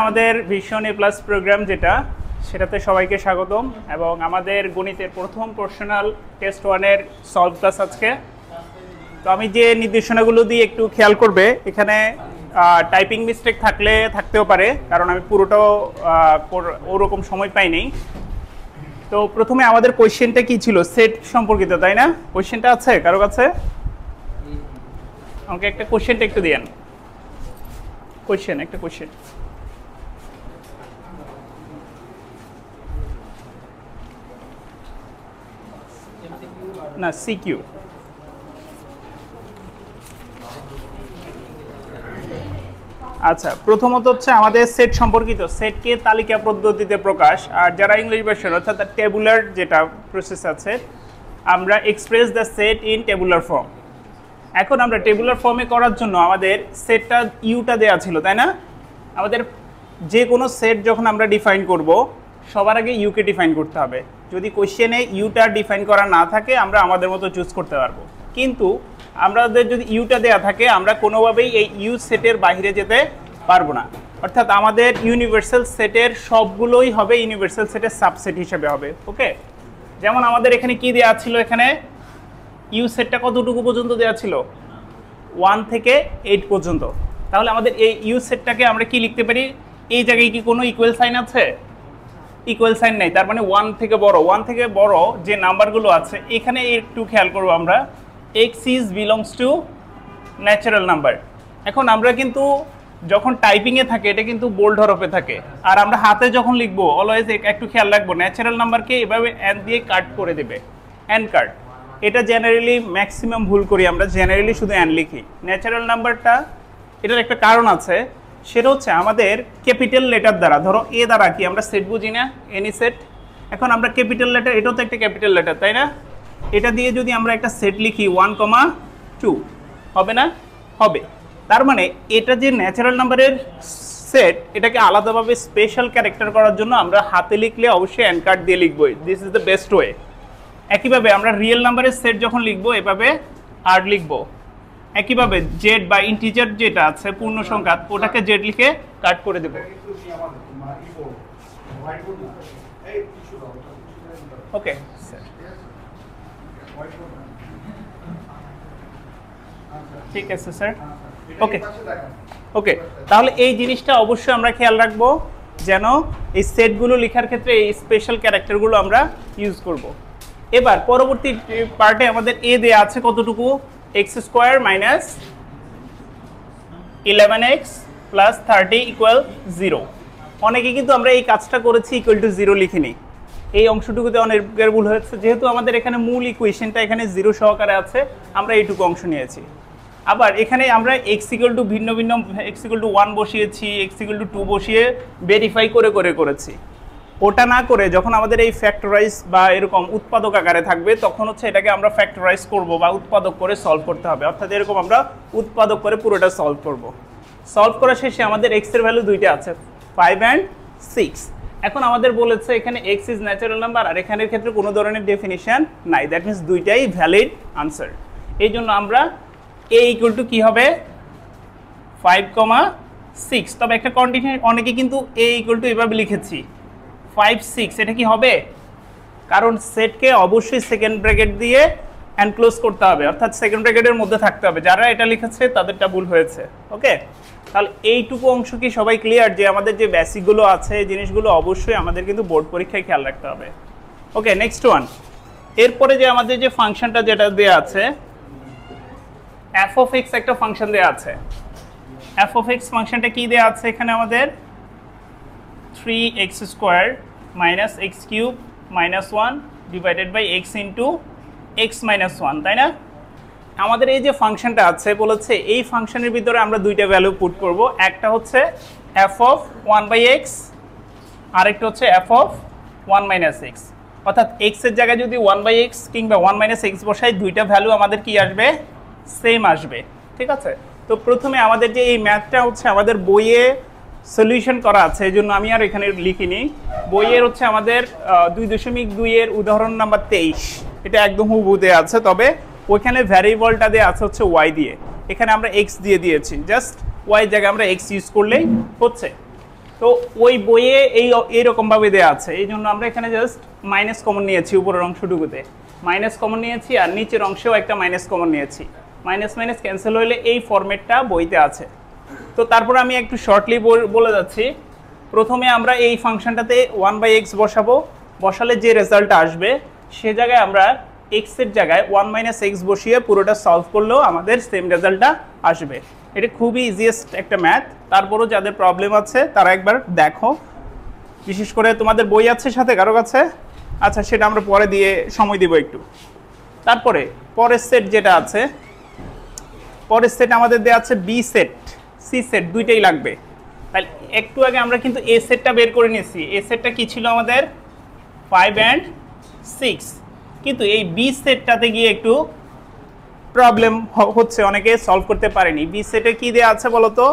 আমাদের ভিশন এ plus programme যেটা সেটাতে সবাইকে স্বাগতম এবং আমাদের গণিতের প্রথম প্রফেশনাল টেস্ট 1 এর সলভ ক্লাস আজকে। তো আমি যে নির্দেশনাগুলো দিয়ে একটু খেয়াল করবে, এখানে টাইপিং মিস্টেক থাকতেও পারে, কারণ আমি পুরোটাও ওরকম সময় পাইনি। তো প্রথমে আমাদের কোয়েশ্চেনটা কি ছিল? সেট সম্পর্কিত, তাই না? কোয়েশ্চেনটা আছে কারো কাছে? আমাকে একটা কোয়েশ্চেনটা একটু দিয়েন। একটা কোয়েশ্চেন না, সিকিউ। আচ্ছা, প্রথমত হচ্ছে আমাদের সেট সম্পর্কিত। সেটকে তালিকা পদ্ধতিতে প্রকাশ, আর যারা ইংলিশ ভার্সন অর্থাৎ টেবুলার যেটা প্রসেস আছে, আমরা express the set in tabular form. এখন আমরা টেবুলার ফর্মে করার জন্য আমাদের সেটটা ইউটা দেওয়া ছিল, তাই না? আমাদের যে কোনো সেট যখন আমরা ডিফাইন করব, সবার আগে ইউকে ডিফাইন করতে হবে। যদি কোশ্চেনে ইউটা ডিফাইন করা না থাকে, আমরা আমাদের মতো চুজ করতে পারবো। কিন্তু আমাদের যদি ইউটা দেওয়া থাকে, আমরা কোনোভাবেই এই ইউ সেটের বাইরে যেতে পারবো না। অর্থাৎ আমাদের ইউনিভার্সাল সেটের সবগুলোই হবে ইউনিভার্সাল সেটের সাবসেট হিসেবে হবে। ওকে, যেমন আমাদের এখানে কি দেওয়া ছিল? এখানে ইউ সেটটা কতটুকু পর্যন্ত দেওয়া ছিল? 1 থেকে 8 পর্যন্ত। তাহলে আমাদের এই ইউ সেটটাকে আমরা কি লিখতে পারি? এই জায়গায় কি কোনো ইকুয়াল সাইন আছে? ইকুয়াল সাইন নেই, তার মানে 1 থেকে বড় যে নাম্বারগুলো আছে, এখানে একটু খেয়াল করবো আমরা। x is belongs to natural number. এখন আমরা কিন্তু যখন টাইপিংয়ে থাকে, এটা কিন্তু বোল্ড হরফে থাকে, আর আমরা হাতে যখন লিখবো অলওয়েজ একটু খেয়াল রাখবো, ন্যাচারাল নাম্বারকে এভাবে এন দিয়ে কাট করে দেবে, এন কাট। এটা জেনারেলি ম্যাক্সিমাম ভুল করি আমরা, জেনারেলি শুধু এন লিখি। ন্যাচারাল নাম্বারটা, এটার একটা কারণ আছে, সেটা হচ্ছে আমাদের ক্যাপিটাল লেটার দ্বারা, ধরো এ দ্বারা কি আমরা সেট বুঝি না, এনি সেট। এখন আমরা ক্যাপিটাল লেটার, এটাও তো একটা ক্যাপিটাল লেটার, তাই না? এটা দিয়ে যদি আমরা একটা সেট লিখি 1,2, হবে না? হবে। তার মানে এটা যে ন্যাচারাল নাম্বারের সেট, এটাকে আলাদাভাবে স্পেশাল ক্যারেক্টার করার জন্য আমরা হাতে লিখলে অবশ্যই এন কার্ড দিয়ে লিখবো। This is the best way. একইভাবে আমরা রিয়েল নাম্বারের সেট যখন লিখবো, এভাবে আর লিখবো। একইভাবে জেড বা ইন্টিজার যেটা আছে, পূর্ণ সংখ্যা, ওটাকে জেড লিখে কাট করে দেব। ওকে ঠিক আছে স্যার। ওকে, তাহলে এই জিনিসটা অবশ্যই আমরা খেয়াল রাখবো, যেন এই সেটগুলো লেখার ক্ষেত্রে এই স্পেশাল ক্যারেক্টারগুলো আমরা ইউজ করব। এবার পরবর্তী পার্টে আমাদের এ দেয়া আছে কতটুকু? x² - 11x + 30 = 0। অনেকে কিন্তু আমরা এই কাজটা করেছি ইকুয়াল টু 0 লিখিনি। এই অংশটুকুতে অনেকের ভুল হয়েছে, যেহেতু আমাদের এখানে মূল ইকুয়েশনটা এখানে 0 সহকারে আছে, আমরা এইটুকু অংশ নিয়েছি। আবার এখানে আমরা x = ভিন্ন x = 1 বসিয়েছি, x = 2 বসিয়ে ভেরিফাই করেছি। ওটা না করে যখন আমাদের এই ফ্যাক্টরাইজ বা এরকম উৎপাদক আকারে থাকবে, তখন হচ্ছে এটাকে আমরা ফ্যাক্টরাইজ করব বা উৎপাদক করে সলভ করতে হবে। অর্থাৎ এরকম আমরা উৎপাদক করে পুরোটা সলভ করব। সলভ করার শেষে আমাদের x এর ভ্যালু দুইটা আছে, 5 and 6। এখন আমাদের বলেছে এখানে x ইজ ন্যাচারাল নাম্বার, আর এখানের ক্ষেত্রে কোনো ধরনের ডেফিনিশন নাই। দ্যাট মিনস দুইটাই ভ্যালিড আনসার। এই জন্য আমরা a = কি হবে? 5,6। তবে একটা কন্ডিশন, অনেকে কিন্তু a = এভাবে লিখেছি 5, 6, এটা কি হবে? কারণ সেটকে অবশ্যই সেকেন্ড ব্র্যাকেট দিয়ে এনক্লোজ করতে হবে, অর্থাৎ সেকেন্ড ব্র্যাকেটের মধ্যে থাকতে হবে। যারা এটা লিখেছে তাদেরটা ভুল হয়েছে। ওকে, তাহলে এইটুকু অংশ কি সবাই ক্লিয়ার? যে আমাদের যে বেসিকগুলো আছে, এই জিনিসগুলো অবশ্যই আমাদের কিন্তু বোর্ড পরীক্ষায় খেয়াল রাখতে হবে। ওকে, নেক্সট ওয়ান। এরপরে যে আমাদের যে ফাংশনটা যেটা দেওয়া আছে, f(x) একটা ফাংশন দেওয়া আছে। f(x) ফাংশনটা কি দেওয়া আছে এখানে? আমাদের 3x² - x³ - 1 / x × x - 1, তাই না? আমাদের এই যে ফাংশনটা আছে, বলেছে এই ফাংশনের ভিতরে আমরা দুইটা ভ্যালু পুট করব। একটা হচ্ছে f(1/x), আরেকটা হচ্ছে f(1 - x)। অর্থাৎ x এর জায়গায় যদি 1/x কিংবা 1 - x বসাই, দুইটা ভ্যালু আমাদের কি আসবে? সেম আসবে। ঠিক আছে? তো প্রথমে আমাদের যে এই ম্যাথটা হচ্ছে আমাদের বইয়ে সলিউশন করা আছে, এই জন্য আমি আর এখানে লিখিনি। বইয়ের হচ্ছে আমাদের 2.2 এর উদাহরণ নাম্বার 23, এটা একদম হুবহু দেওয়া আছে, তবে ওইখানে ভ্যারিয়েবলটা দেওয়া আছে হচ্ছে y দিয়ে। এখানে আমরা x দিয়ে দিয়েছি, জাস্ট y জায়গায় আমরা x ইউজ করলেই হচ্ছে। তো তো ওই বইয়ে এইরকমভাবে দেওয়া আছে, এই জন্য আমরা এখানে জাস্ট মাইনাস কমন নিয়েছি উপরের অংশটুকুতে, মাইনাস কমন নিয়েছি আর নিচের অংশেও একটা মাইনাস কমন নিয়েছি। মাইনাস মাইনাস ক্যান্সেল হইলে এই ফরম্যাটটা বইতে আছে। তো তারপর আমি একটু শর্টলি বলে যাচ্ছি। প্রথমে আমরা এই ফাংশনটাতে 1/x বসাবো, বসালে যে রেজাল্টটা আসবে সে জায়গায় আমরা x এর জায়গায় 1 - x বসিয়ে পুরোটা সলভ করলেও আমাদের সেম রেজাল্টটা আসবে। এটা খুবই ইজিয়েস্ট একটা ম্যাথ। তারপরও যাদের প্রবলেম আছে তারা একবার দেখো, বিশেষ করে তোমাদের বই আছে সাথে কারো কাছে? আচ্ছা, সেটা আমরা পরে দিয়ে সময় দিব একটু। তারপরে পরের সেট যেটা আছে, পরের সেট আমাদের দেওয়া আছে বি সেট, সি সেট, দুইটাই লাগবে। তাহলে একটু আগে আমরা কিন্তু এ সেটটা বের করে নিয়েছি। এ সেটটা কি ছিল আমাদের? 5 and 6। কিন্তু এই বি সেটটাতে গিয়ে একটু প্রবলেম হচ্ছে, অনেকে সলভ করতে পারেনি। বি সেটে কি দেওয়া আছে বলতো?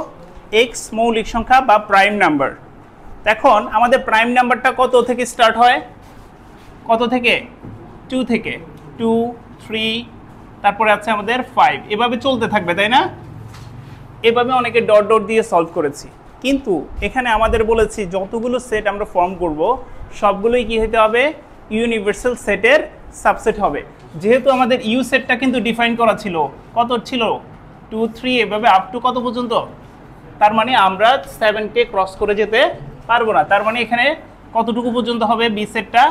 এক্স মৌলিক সংখ্যা বা প্রাইম নাম্বার। এখন আমাদের প্রাইম নাম্বারটা কত থেকে স্টার্ট হয়? কত থেকে? 2 থেকে। 2, 3, তারপরে আছে আমাদের 5, এভাবে চলতে থাকবে, তাই না? এভাবে অনেকে ডট ডট দিয়ে সলভ করেছি। কিন্তু এখানে আমাদের বলেছি যতগুলো সেট আমরা ফর্ম করব সবগুলোই কি হতে হবে? ইউনিভার্সাল সেটের সাবসেট হবে। যেহেতু আমাদের ইউ সেটটা কিন্তু ডিফাইন করা ছিল, কত ছিল? 2, 3, এভাবে আপ টু কত পর্যন্ত? তার মানে আমরা 7কে ক্রস করে যেতে পারবো না। তার মানে এখানে কতটুকু পর্যন্ত হবে বি সেটটা?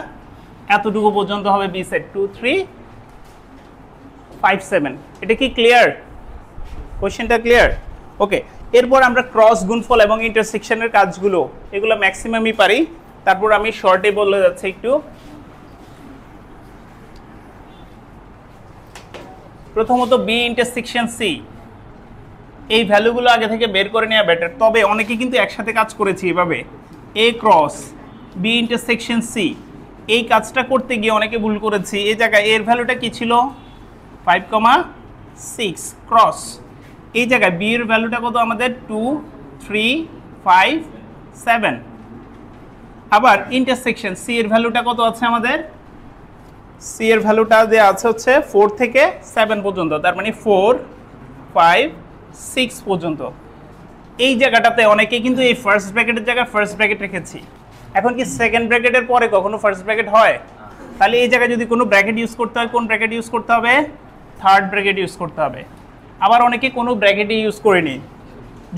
এতটুকু পর্যন্ত হবে বি সেট, 2, 3, 5, 7। এটা কি ক্লিয়ার? কোশ্চেনটা ক্লিয়ার? ওকে। এরপর আমরা ক্রস, গুণফল এবং ইন্টারসেকশনের কাজগুলো এগুলো ম্যাক্সিমামই পারি। তারপর আমি শর্টে বলে যাচ্ছি একটু। প্রথমত বি ইন্টারসেকশন সি, এই ভ্যালুগুলো আগে থেকে বের করে নেওয়া বেটার। তবে অনেকে কিন্তু একসাথে কাজ করেছি এভাবে, এ ক্রস বি ইন্টারসেকশন সি। এই কাজটা করতে গিয়ে অনেকে ভুল করেছি। এই জায়গায় এর ভ্যালুটা কি ছিল? 5,6 ক্রস। এই জায়গায় বি এর ভ্যালুটা কত আমাদের? 2, 3, 5, 7। আবার ইন্টারসেকশন সি এর ভ্যালুটা কত আছে আমাদের? সি এর ভ্যালুটা দেওয়া আছে হচ্ছে 4 থেকে 7 পর্যন্ত, তার মানে 4, 5, 6 পর্যন্ত। এই জায়গাটাতে অনেকে কিন্তু এই ফার্স্ট ব্র্যাকেটের জায়গায় ফার্স্ট ব্র্যাকেট রেখেছি। এখন কি সেকেন্ড ব্র্যাকেটের পরে কখনো ফার্স্ট ব্র্যাকেট হয়? তাহলে এই জায়গায় যদি কোনো ব্র্যাকেট ইউজ করতে হয়, কোন ব্র্যাকেট ইউজ করতে হবে? থার্ড ব্র্যাকেট ইউজ করতে হবে। আবার অনেকে কোনো ব্র্যাকেটই ইউজ করেনি।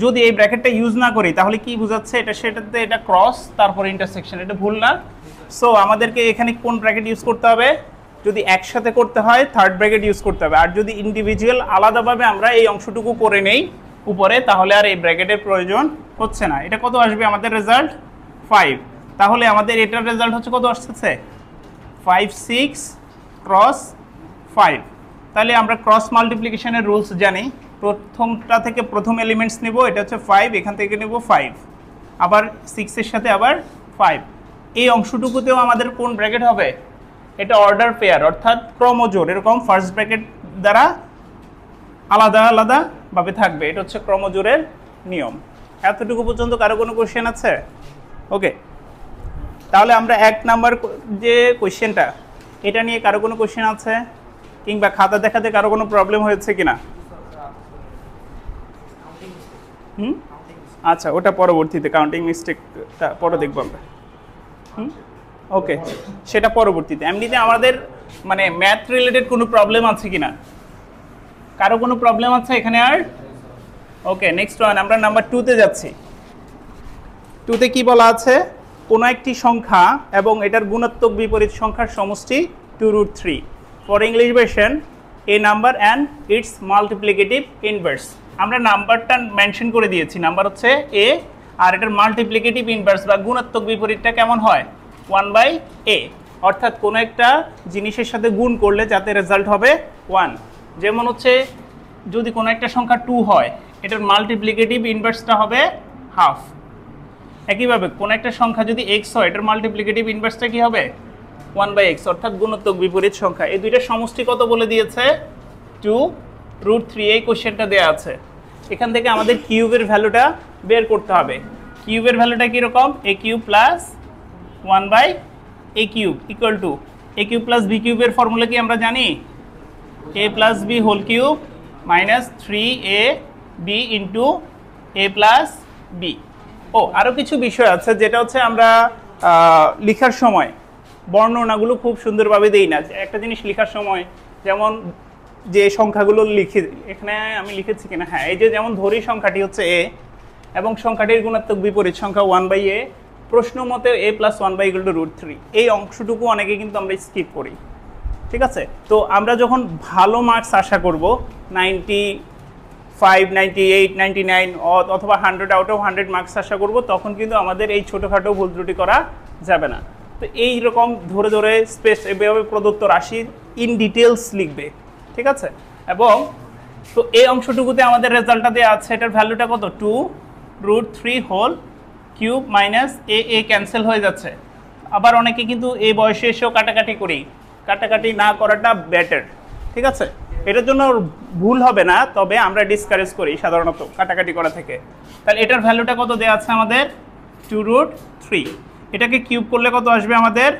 যদি এই ব্র্যাকেটটা ইউজ না করি তাহলে কি বোঝাচ্ছে? এটা সেটাতে এটা ক্রস তারপর ইন্টারসেকশন, এটা ভুল না? সো আমাদেরকে এখানে কোন ব্র্যাকেট ইউজ করতে হবে? যদি একসাথে করতে হয় থার্ড ব্র্যাকেট ইউজ করতে হবে। আর যদি ইন্ডিভিজুয়াল আলাদাভাবে আমরা এই অংশটুকু করে নেই উপরে, তাহলে আর এই ব্র্যাকেটের প্রয়োজন হচ্ছে না। এটা কত আসবে আমাদের রেজাল্ট? 5। তাহলে আমাদের এটার রেজাল্ট হচ্ছে কত আসছে? 5, 6 ক্রস 5। তাহলে আমরা ক্রস মাল্টিপ্লিকেশনের রুলস জানি। প্রথমটা থেকে প্রথম এলিমেন্টস নেব, এটা হচ্ছে 5, এখান থেকে নেব 5, আবার 6 এর সাথে আবার 5। এই অংশটুকুতেও আমাদের কোন ব্র্যাকেট হবে? এটা অর্ডার পেয়ার, অর্থাৎ ক্রমজোড়। এরকম ফার্স্ট ব্র্যাকেট দ্বারা আলাদা আলাদাভাবে থাকবে। এটা হচ্ছে ক্রমজোড়ের নিয়ম। এতটুকু পর্যন্ত কারো কোনো কোশ্চেন আছে? ওকে, তাহলে আমরা 1 নাম্বার যে কোশ্চেনটা, এটা নিয়ে কারো কোনো কোশ্চেন আছে? কিংবা খাতা দেখাতে কারো কোনো প্রবলেম হয়েছে কিনা? আচ্ছা, ওটা পরবর্তীতে, কাউন্টিং মিস্টেকটা পরে দেখবো আমরা। ওকে, সেটা পরবর্তীতে। এমনিতে আমাদের মানে ম্যাথ রিলেটেড কোনো প্রবলেম আছে কিনা? কারো কোনো প্রবলেম আছে এখানে আর? ওকে, নেক্সট ওয়ান, আমরা নাম্বার 2তে যাচ্ছি। 2তে কি বলা আছে? কোনো একটি সংখ্যা এবং এটার গুণাত্মক বিপরীত সংখ্যার সমষ্টি 2√3। For English version, A number and it's multiplicative inverse. আমরা নাম্বারটা মেনশন করে দিয়েছি, নাম্বার হচ্ছে এ, আর এটার মাল্টিপ্লিকেটিভ ইনভার্স বা গুণাত্মক বিপরীতটা কেমন হয়? 1/a। অর্থাৎ কোনো একটা জিনিসের সাথে গুণ করলে যাতে রেজাল্ট হবে 1। যেমন হচ্ছে যদি কোনো একটা সংখ্যা 2 হয়, এটার মাল্টিপ্লিকেটিভ ইনভার্সটা হবে হাফ। একইভাবে কোনো একটা সংখ্যা যদি x হয়, এটার মাল্টিপ্লিকেটিভ ইনভার্সটা কি হবে? 1/x, অর্থাৎ গুণাত্মক বিপরীত সংখ্যা। এই দুইটার সমষ্টি কত বলে দিয়েছে? 2√3। এই কোশ্চেনটা দেওয়া আছে। এখান থেকে আমাদের কিউবের ভ্যালুটা বের করতে হবে। কিউবের ভ্যালুটা কীরকম? a cube plus 1/a cube equal to a cube plus b কিউবের ফর্মুলা কি আমরা জানি? a plus b whole cube minus 3ab into a plus b। ও আরও কিছু বিষয় আছে, যেটা হচ্ছে আমরা লেখার সময় বর্ণনাগুলো খুব সুন্দরভাবে দেই না। একটা জিনিস লেখার সময়, যেমন যে সংখ্যাগুলো লিখে, এখানে আমি লিখেছি কিনা, হ্যাঁ, এই যে যেমন ধরি সংখ্যাটি হচ্ছে এ এবং সংখ্যাটির গুণাত্মক বিপরীত সংখ্যা 1/a, প্রশ্ন মতে a + 1/√3, এই অংশটুকু অনেকে কিন্তু আমরা স্কিপ করি। ঠিক আছে, তো আমরা যখন ভালো মার্কস আশা করব 95, 98, 99 অথবা 100 আউট অফ 100 মার্কস আশা করব, তখন কিন্তু আমাদের এই ছোটোখাটো ভুল ত্রুটি করা যাবে না। তো এই রকম ধরে ধরে স্পেস এভাবে প্রদত্ত রাশি ইন ডিটেলস লিখবে। ঠিক আছে, এবং তো এই অংশটুকুতে আমাদের রেজাল্টটা দেওয়া আছে, এটার ভ্যালুটা কত, 2√3 হোল কিউব মাইনাস এ ক্যান্সেল হয়ে যাচ্ছে। আবার অনেকে কিন্তু এই বয়সে এসেও কাটাকাটি করি, কাটাকাটি না করাটা বেটার। ঠিক আছে, এটার জন্য ভুল হবে না, তবে আমরা ডিসকারেজ করি সাধারণত কাটাকাটি করা থেকে। তাহলে এটার ভ্যালুটা কত দেওয়া আছে আমাদের, 2√3। এটাকে কিউব করলে কত আসবে আমাদের,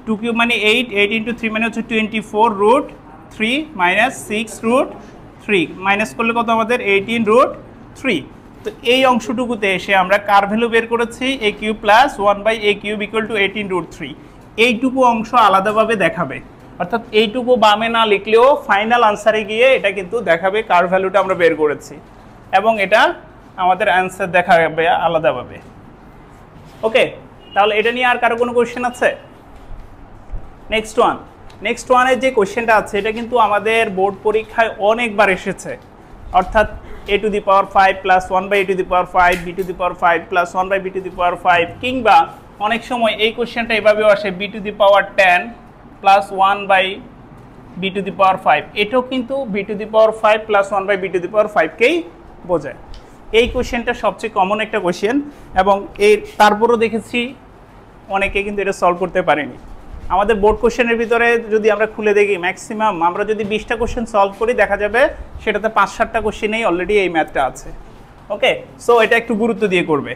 2 কিউব মানে 8, 8 × 3 মানে হচ্ছে 24√3 মাইনাস 6√3, মাইনাস করলে কত আমাদের 18√3। তো এই অংশটুকুতে এসে আমরা কার ভ্যালু বের করেছি, a cube plus 1/a cube equal two 18√3। এইটুকু অংশ আলাদাভাবে দেখাবে, অর্থাৎ এইটুকু বামে না লিখলেও ফাইনাল আনসারে গিয়ে এটা কিন্তু দেখাবে কার ভ্যালুটা আমরা বের করেছি, এবং এটা আমাদের অ্যান্সার দেখাবে আলাদাভাবে। ওকে, তাহলে এটা নিয়ে আর কারো কোনো কোয়েশ্চেন আছে? নেক্সট ওয়ানের যে কোয়েশ্চেনটা আছে, এটা কিন্তু আমাদের বোর্ড পরীক্ষায় অনেকবার এসেছে, অর্থাৎ a⁵ plus 1/a⁵, b⁵ plus 1/b⁵, কিংবা অনেক সময় এই কোয়েশ্চেনটা এভাবেও আসে b⁻10 প্লাস 1/b⁵। এটাও কিন্তু b⁵ প্লাস 1/b⁵কেই বোঝায়। এই কোয়েশ্চেনটা সবচেয়ে কমন একটা কোয়েশ্চেন, এবং তারপরও দেখেছি অনেকে কিন্তু এটা সলভ করতে পারেনি। আমাদের বোর্ড কোয়েশ্চেনের ভিতরে যদি আমরা খুলে দেখি, ম্যাক্সিমাম আমরা যদি 20টা কোয়েশ্চেন সলভ করি, দেখা যাবে সেটাতে 5-7টা কোয়েশ্চেনেই অলরেডি এই ম্যাথটা আছে। ওকে, সো এটা একটু গুরুত্ব দিয়ে করবে।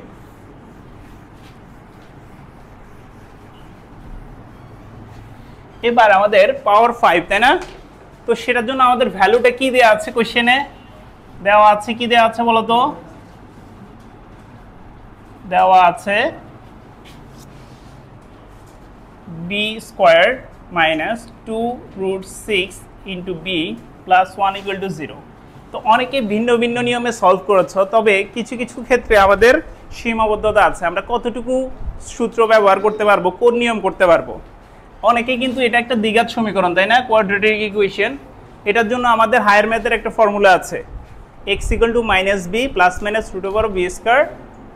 এবার আমাদের পাওয়ার 5, তাই না? তো সেটার জন্য আমাদের ভ্যালুটা কি দেওয়া আছে কোয়েশ্চেনে, দেওয়া আছে কি দেওয়া আছে বলো তো, দেওয়া আছে b² minus 2√6 into b plus 1 equal to 0। তো অনেকে ভিন্ন ভিন্ন নিয়মে সলভ করেছ, তবে কিছু কিছু ক্ষেত্রে আমাদের সীমাবদ্ধতা আছে, আমরা কতটুকু সূত্র ব্যবহার করতে পারবো, কোন নিয়ম করতে পারবো। অনেকে কিন্তু এটা একটা দ্বিঘাত সমীকরণ, তাই না, কোয়াড্রেটিক ইকুয়েশন। এটার জন্য আমাদের হায়ার ম্যাথের একটা ফর্মুলা আছে, x = -b plus minus √b²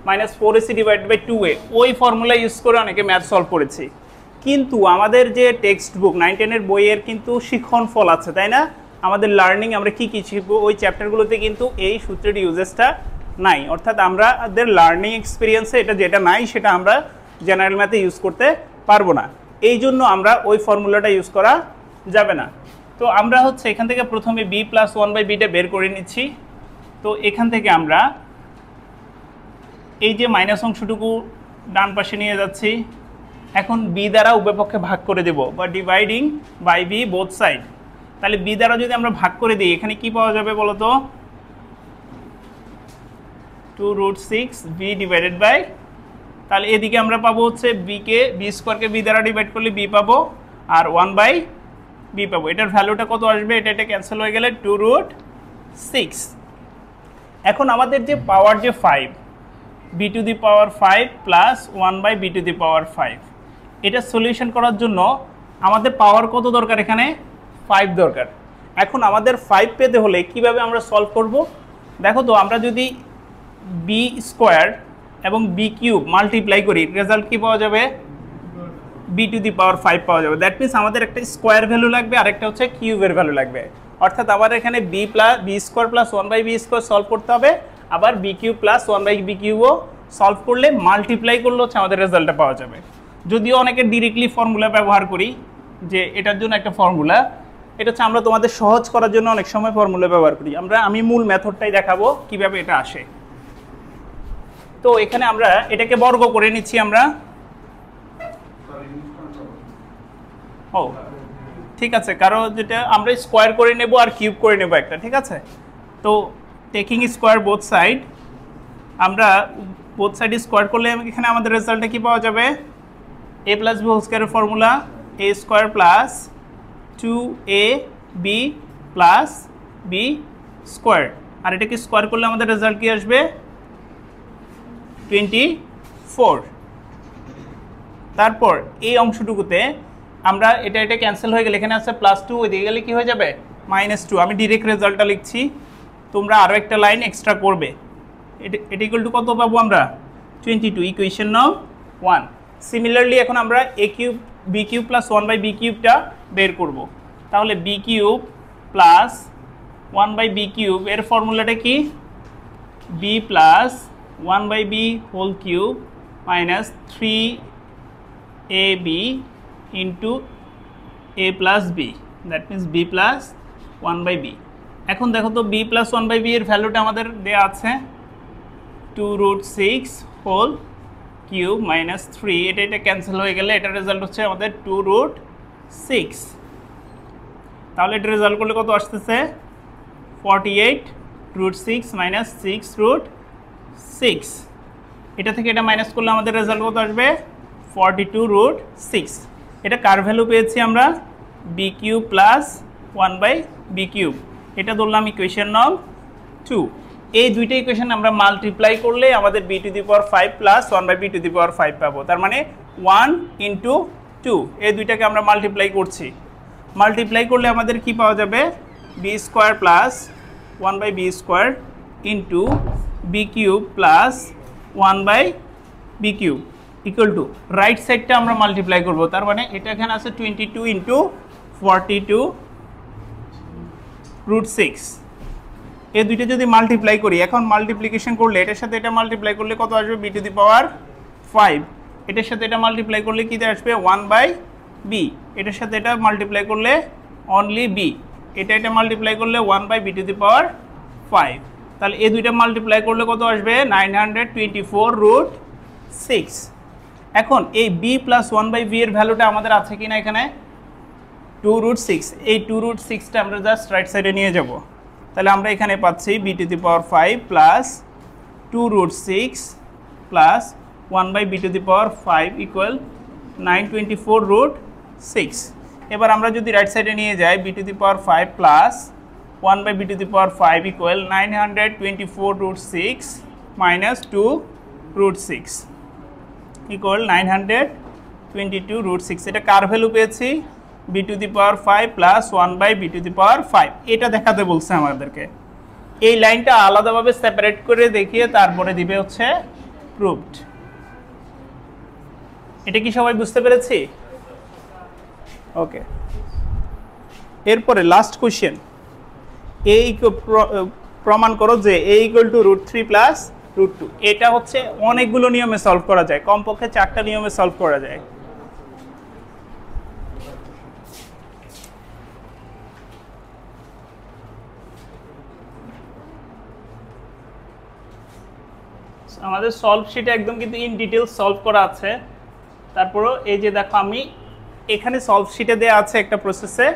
minus 4ac divided by 2a। ওই ফর্মুলা ইউজ করে অনেকে ম্যাথ সলভ করেছি, কিন্তু আমাদের যে টেক্সট বুক 9-10 বইয়ের কিন্তু শিক্ষণ ফল আছে, তাই না, আমাদের লার্নিং আমরা কি কি শিখবো ওই চ্যাপ্টারগুলোতে কিন্তু এই সূত্রের ইউজেসটা নাই। অর্থাৎ আমাদের লার্নিং এক্সপিরিয়েন্সে এটা যেটা নাই, সেটা আমরা জেনারেল ম্যাথে ইউজ করতে পারবো না। এই জন্য আমরা ওই ফর্মুলাটা ইউজ করা যাবে না। তো আমরা হচ্ছে এখান থেকে প্রথমে b + 1/bটা বের করে নিচ্ছি। তো এখান থেকে আমরা এই যে মাইনাস অংশটুকু ডান পাশে নিয়ে যাচ্ছি, এখন b দ্বারা উভয় পক্ষে ভাগ করে দেব, বা dividing by b both side. তাহলে b দ্বারা যদি আমরা ভাগ করে দিই, এখানে কি পাওয়া যাবে বলো তো, 2√6b ডিভাইডেড বাই, তাহলে এদিকে আমরা পাবো হচ্ছে b² কে b দ্বারা ডিভাইড করলে b পাবো, আর 1/b পাবো। এটার ভ্যালুটা কত আসবে, এটা ক্যান্সেল হয়ে গেলে 2√6। এখন আমাদের যে পাওয়ার যে 5, b⁵ প্লাস 1/b⁵, এটা সলিউশন করার জন্য আমাদের পাওয়ার কত দরকার, এখানে 5 দরকার। এখন আমাদের 5 পেতে হলে কিভাবে আমরা সলভ করব, দেখো তো, আমরা যদি b² এবং b³ মাল্টিপ্লাই করি, রেজাল্ট কি পাওয়া যাবে, b⁵ পাওয়া যাবে। দ্যাট মিনস আমাদের একটা স্কোয়ার ভ্যালু লাগবে, আর একটা হচ্ছে কিউবের ভ্যালু লাগবে। অর্থাৎ আমার এখানে b² প্লাস 1/b² সলভ করতে হবে, আবার b³ প্লাস 1/b³ সলভ করলে মাল্টিপ্লাই করলে হচ্ছে আমাদের রেজাল্টটা পাওয়া যাবে। যদিও অনেকে ডিরেক্টলি ফর্মুলা ব্যবহার করি, যে এটার জন্য একটা ফর্মুলা, এটা হচ্ছে আমরা তোমাদের সহজ করার জন্য অনেক সময় ফর্মুলা ব্যবহার করি। আমি মূল মেথডটাই দেখাবো কিভাবে এটা আসে। তো এখানে আমরা এটাকে বর্গ করে নিচ্ছি আমরা। ও ঠিক আছে, কারণ যেটা আমরা স্কোয়ার করে নেব আর কিউব করে নেব একটা, ঠিক আছে। তো টেকিং স্কোয়ার বোথ সাইড, আমরা বোথ সাইড স্কোয়ার করলে এখানে আমাদের রেজাল্টটা কি পাওয়া যাবে a প্লাস বি হোল স্কোয়ারের formula a square plus 2ab plus b square, আর এটাকে স্কোয়ার করলে আমাদের রেজাল্ট কি আসবে 24। তারপর এই অংশটুকুতে আমরা এটা ক্যান্সেল হয়ে গেলে এখানে আছে +2, ওইদিকে গেলে কি হয়ে যাবে -2। আমি ডিরেক্ট রেজাল্টটা লিখছি, তোমরা আরও একটা লাইন এক্সট্রা করবে। এটা ইকুয়াল টু কত পাবো আমরা 22, ইকুয়েশন নং 1। সিমিলারলি এখন আমরা a cube B cube plus 1/b কিউবটা বের করব। তাহলে b cube plus 1/b cube এর ফর্মুলাটা কি b plus 1/b whole cube minus 3ab into a plus b, that means b plus 1/b। এখন দেখো তো b প্লাস 1/b এর ভ্যালুটা আমাদের দেওয়া আছে 2√6 হোল কিউব মাইনাস 3, এটা ক্যান্সেল হয়ে গেলে এটার রেজাল্ট হচ্ছে আমাদের 2√6। তাহলে এটা রেজাল্ট করলে কত আসতেছে 48√6 মাইনাস 6√6। এটা থেকে এটা মাইনাস করলে আমাদের রেজাল্ট কত আসবে 42√6। এটা কার ভ্যালু পেয়েছি আমরা B cube plus 1/b cube, এটা ধরলাম ইকুয়েশন নং 2। এই দুইটা ইকুয়েশন আমরা মাল্টিপ্লাই করলে আমাদের b⁵ প্লাস 1/b⁵ পাবো। তার মানে 1 ইন্টু 2, এই দুইটাকে আমরা মাল্টিপ্লাই করছি। মাল্টিপ্লাই করলে আমাদের কি পাওয়া যাবে b square plus 1/b square into b cube plus 1/b cube equal to right সাইডটা আমরা মাল্টিপ্লাই করব। তার মানে এটা এখানে আছে 22 ইন্টু 42√6। এই দুইটা যদি মাল্টিপ্লাই করি, এখন মাল্টিপ্লিকেশন করলে এটার সাথে এটা মাল্টিপ্লাই করলে কত আসবে b⁵, এটার সাথে এটা মাল্টিপ্লাই করলে কী আসবে 1/b, এটার সাথে এটা মাল্টিপ্লাই করলে অনলি b, এটা মাল্টিপ্লাই করলে 1/b⁵। তাহলে এই দুইটা মাল্টিপ্লাই করলে কত আসবে 924√6। এখন এই b প্লাস 1/b এর ভ্যালুটা আমাদের আছে কিনা এখানে 2√6, এই 2√6টা আমরা জাস্ট রাইট সাইডে নিয়ে যাব। তাহলে আমরা এখানে পাচ্ছি b⁵ plus 2√6 plus 1/b⁵ equal 924√6। এবার আমরা যদি রাইট সাইডে নিয়ে যাই b⁵ plus 1/b⁵ equal 924√6 minus 2√6 equal 922√6। এটা কার ভ্যালু পেয়েছি b⁵ প্লাস 1/b⁵, এটা দেখাতে বলছে আমাদেরকে। এই লাইনটা আলাদাভাবে সেপারেট করে দেখিয়ে তারপরে দিবে হচ্ছে প্রুভড। এটা কি সবাই বুঝতে পেরেছি? ওকে, এরপরে লাস্ট কোশ্চেন, প্রমাণ করো যে a = √3 প্লাস √2। এটা হচ্ছে অনেকগুলো নিয়মে সলভ করা যায়, কমপক্ষে 4টা নিয়মে সলভ করা যায়। আমাদের সলভ শিটে একদম কিন্তু ইন ডিটেল সলভ করা আছে। তারপরও এই যে দেখো আমি এখানে সলভ শিটে দেওয়া আছে একটা প্রসেসে,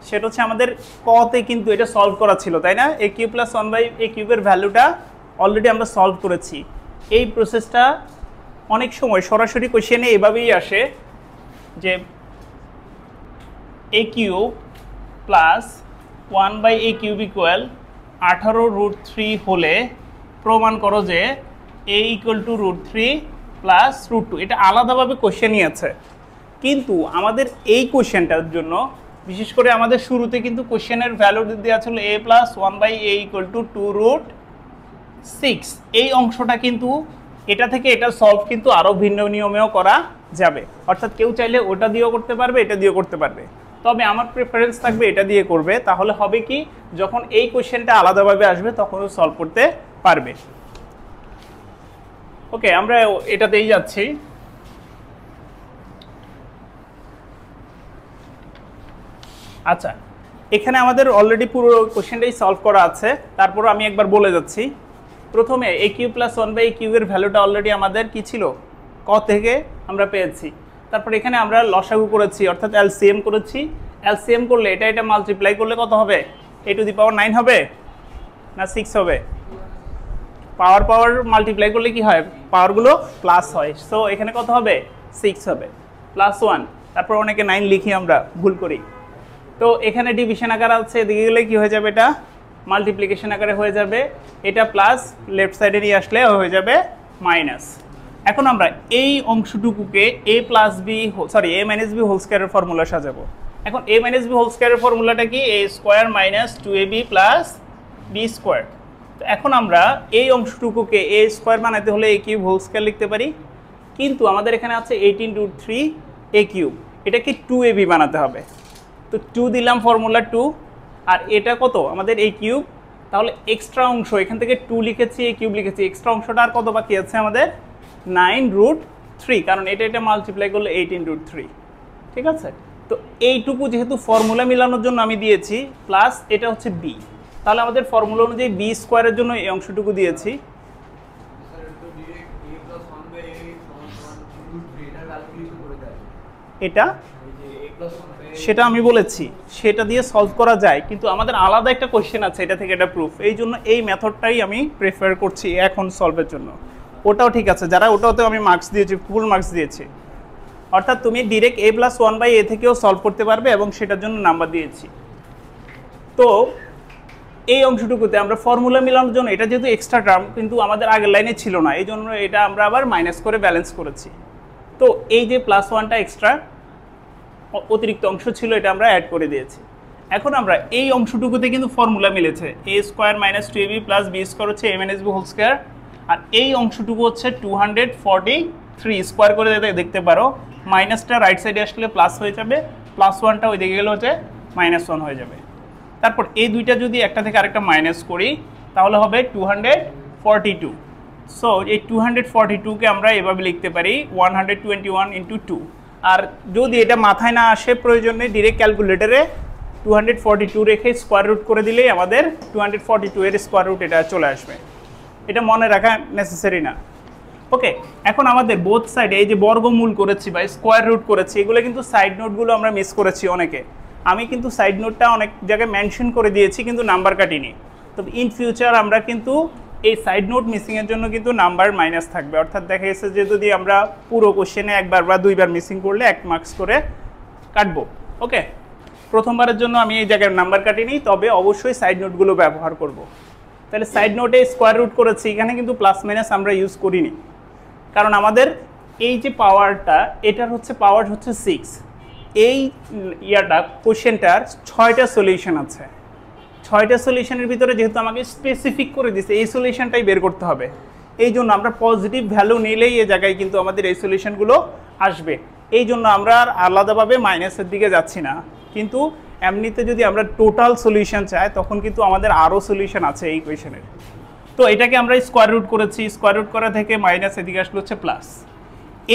সেটা হচ্ছে আমাদের কতে কিন্তু এটা সলভ করা ছিল, তাই না? a কিউব প্লাস 1/a কিউবের ভ্যালুটা অলরেডি আমরা সলভ করেছি। এই প্রসেসটা অনেক সময় সরাসরি কোশ্চেনে এভাবেই আসে যে a cube plus 1/a cube equal 18√3 হলে প্রমাণ করো যে a = √3 প্লাস √2। এটা আলাদাভাবে কোশ্চেনই আছে, কিন্তু আমাদের এই কোশ্চেনটার জন্য বিশেষ করে আমাদের শুরুতে কিন্তু কোশ্চেনের ভ্যালু দেওয়া ছিল a প্লাস 1/a = 2√6। এই অংশটা কিন্তু এটা থেকে এটা সলভ কিন্তু আরও ভিন্ন নিয়মেও করা যাবে, অর্থাৎ কেউ চাইলে ওটা দিয়েও করতে পারবে, এটা দিয়েও করতে পারবে। তবে আমার প্রেফারেন্স থাকবে এটা দিয়ে করবে, তাহলে হবে কি যখন এই কোশ্চেনটা আলাদাভাবে আসবে তখনও সলভ করতে পারবে। ওকে, আমরা এটাতেই যাচ্ছি। আচ্ছা, এখানে আমাদের অলরেডি পুরো কোশ্চেনটাই সলভ করা আছে, তারপর আমি একবার বলে যাচ্ছি। প্রথমে a কিউব প্লাস 1/a কিউবের ভ্যালুটা অলরেডি আমাদের কি ছিল ক থেকে আমরা পেয়েছি। তারপর এখানে আমরা লসাগু করেছি, অর্থাৎ এলসিএম করেছি। এলসিএম করলে এটা মাল্টিপ্লাই করলে কত হবে? a⁹ হবে না 6 হবে? পাওয়ার পাওয়ার মাল্টিপ্লাই করলে কি হয়, পাওয়ারগুলো প্লাস হয়। সো এখানে কত হবে, 6 হবে, +1। তারপর অনেকে 9 লিখি আমরা, ভুল করি। তো এখানে ডিভিশন আকারে আছে, এদিকে গেলে কি হয়ে যাবে, এটা মাল্টিপ্লিকেশন আকারে হয়ে যাবে, এটা প্লাস লেফট সাইডে নিয়ে আসলে হয়ে যাবে মাইনাস। এখন আমরা এই অংশটুকুকে a plus b sorry a minus b whole স্কয়ারের ফর্মুলা সাজাবো। এখন a মাইনাস বি হোল স্কয়ারের ফর্মুলাটা কি, a square minus 2ab plus b square. তো এখন আমরা এই অংশটুকুকে a স্কয়ার বানাতে হলে a কিউব হোল স্কয়ার লিখতে পারি, কিন্তু আমাদের এখানে আছে 18√3 a কিউব, এটা কি 2ab বানাতে হবে। তো 2 দিলাম, ফর্মুলা 2, আর এটা কত আমাদের a কিউব, তাহলে এক্সট্রা অংশ এখান থেকে 2 লিখেছি, a কিউব লিখেছি, এক্সট্রা অংশটা আর কত বাকি আছে আমাদের, 9√3, কারণ এটা মাল্টিপ্লাই করলে 18√3। ঠিক আছে, তো এইটুকু যেহেতু ফর্মুলা মিলানোর জন্য আমি দিয়েছি, প্লাস এটা হচ্ছে b, তাহলে আমাদের ফর্মুলা অনুযায়ী b স্কয়ারের জন্য এই অংশটুকু দিয়েছি। এটা সেটা আমি বলেছি, সেটা দিয়ে সলভ করা যায়, কিন্তু আমাদের আলাদা একটা কোশ্চেন আছে এটা থেকে এটা প্রুফ, এই জন্য এই মেথডটাই আমি প্রেফার করছি এখন সলভের জন্য। ওটাও ঠিক আছে, যারা ওটাতে আমি মার্কস দিয়েছি, ফুল মার্কস দিয়েছি, অর্থাৎ তুমি ডিরেক্ট a+1/a থেকেও সলভ করতে পারবে এবং সেটার জন্য নাম্বার দিয়েছি। তো এই অংশটুকুতে আমরা ফর্মুলা মিলানোর জন্য, এটা যেহেতু এক্সট্রা টার্ম কিন্তু আমাদের আগের লাইনে ছিল না, এই জন্য এটা আমরা আবার মাইনাস করে ব্যালেন্স করেছি। তো এই যে +1টা এক্সট্রা অতিরিক্ত অংশ ছিল, এটা আমরা অ্যাড করে দিয়েছি। এখন আমরা এই অংশটুকুতে কিন্তু ফর্মুলা মিলেছে, a square minus 2ab plus b square হচ্ছে a minus b whole square, আর এই অংশটুকু হচ্ছে 243 স্কয়ার করে দেখতে পারো, মাইনাসটা রাইট সাইডে আসলে প্লাস হয়ে যাবে, +1টা ওই দিকে গেলে হচ্ছে -1 হয়ে যাবে। তারপর এই দুইটা যদি একটা থেকে আরেকটা মাইনাস করি তাহলে হবে 242। সো এই 242কে আমরা এভাবে লিখতে পারি 121 × 2, আর যদি এটা মাথায় না আসে প্রয়োজনে ডিরেক্ট ক্যালকুলেটরে 242 রেখে স্কোয়ার রুট করে দিলেই আমাদের 242 এর স্কোয়ার রুট এটা চলে আসবে, এটা মনে রাখা নেসেসারি না। ওকে, এখন আমাদের বোথ সাইডে এই যে বর্গমূল করেছি বা স্কোয়ার রুট করেছি, এগুলো কিন্তু সাইড নোটগুলো আমরা মিস করেছি অনেকে, আমি কিন্তু সাইড নোটটা অনেক জায়গায় মেনশন করে দিয়েছি কিন্তু নাম্বার কাটিনি। তবে ইন ফিউচার আমরা কিন্তু এই সাইড নোট মিসিংয়ের জন্য কিন্তু নাম্বার মাইনাস থাকবে, অর্থাৎ দেখা গেছে যে যদি আমরা পুরো কোশ্চেনে একবার বা দুইবার মিসিং করলে 1 মার্কস করে কাটবো। ওকে, প্রথমবারের জন্য আমি এই জায়গায় নাম্বার কাটিনি, তবে অবশ্যই সাইড নোটগুলো ব্যবহার করব। তাহলে সাইড নোটে স্কোয়ার রুট করেছি, এখানে কিন্তু প্লাস মাইনাস আমরা ইউজ করিনি, কারণ আমাদের এই যে পাওয়ারটা, এটার হচ্ছে পাওয়ার হচ্ছে 6। এই কোশ্চেনটার 6টা সলিউশন আছে, 6টা সলিউশনের ভিতরে যেহেতু আমাকে স্পেসিফিক করে দিচ্ছে এই সলিউশনটাই বের করতে হবে, এই জন্য আমরা পজিটিভ ভ্যালু নিলেই এই জায়গায় কিন্তু আমাদের এই সলিউশনগুলো আসবে, এই জন্য আমরা আর আলাদাভাবে মাইনাসের দিকে যাচ্ছি না। কিন্তু এমনিতে যদি আমরা টোটাল সলিউশন চাই তখন কিন্তু আমাদের আরও সলিউশন আছে এই কোয়েশনের। তো এটাকে আমরা স্কোয়ার রুট করেছি, স্কোয়ার রুট করা থেকে মাইনাস এদিকে আসলে হচ্ছে প্লাস,